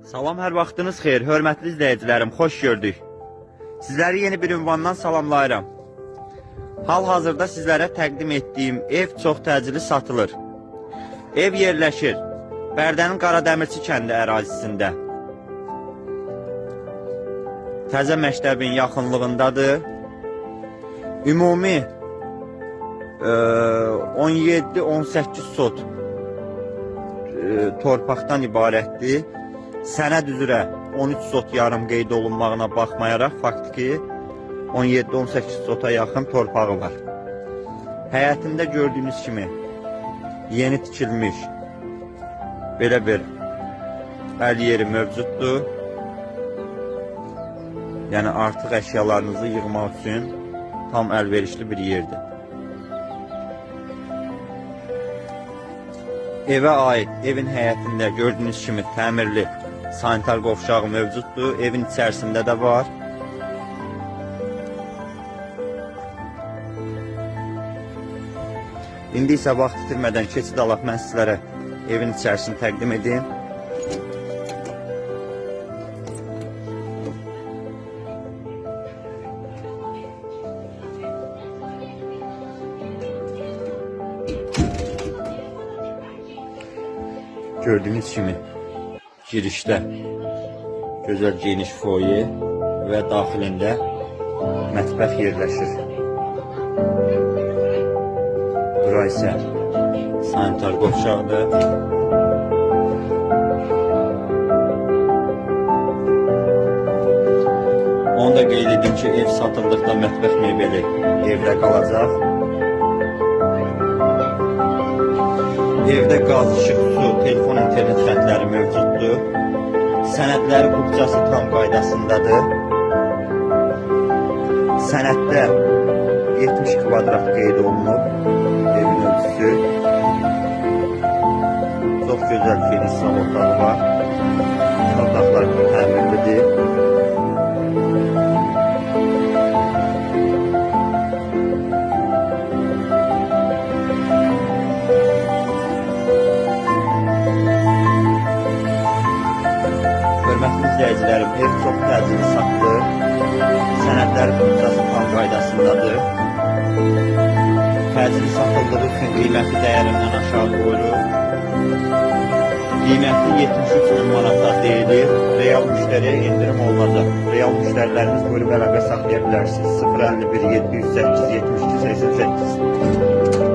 Salam, hər vaxtınız xeyir, hörmətli izləyicilərim, xoş gördük. Sizləri yeni bir ünvandan salamlayıram. Hal-hazırda sizlərə təqdim etdiyim ev çox təcili satılır. Ev yerləşir Bərdənin Qaradəmirçi kəndi ərazisində. Təzə məktəbin yaxınlığındadır. Ümumi 17-18 sot torpaqdan ibarətdir. Sənəd üzrə 13 sot yarım qeyd olunmağına baxmayaraq faktiki 17-18 sota yaxın torpağı var. Həyətində gördüyünüz kimi yeni tikilmiş belə bir əl yeri mövcuddur. Yəni artıq əşyalarınızı yığmaq üçün tam əlverişli bir yerdir. Evə aid evin həyətində gördüyünüz kimi təmirli sanitar qovşağı mövcuddur. Evin içərisində də var. İndi isə vaxt itirmədən keçid alaq, mən sizlərə evin içərisini təqdim edeyim. Gördüğünüz kimi girişdə gözəl geniş foye və daxilində mətbəx yerləşir. Bura isə sanitar qovşaqdır. Onu da qeyd edim ki, ev satıldıqda mətbəx mebeli evdə qalacaq. Evdə qaz, işıq, su, telefon, internet xətləri mövcuddur. Sənədləri hüquqcası tam qaydasındadır. Sənəddə 70 kvadrat qeyd olunub. Evin ölçüsü. Çox gözəl geniş sal otağı var. Otaqlar təmirlidir. Hörmətli izləyicilərim, ev çox təcili satılır. Sənədlər hüquqcası tam qaydasındadır. Təcili satıldığı üçün qiyməti dəyərindən aşağı qoyulur. Qiyməti 73 min manata deyilir. Real müştəriyə indirim olunacaq. Real müştərilərimiz buyurub əlaqə saxlaya bilərsiniz. 051 708 72 88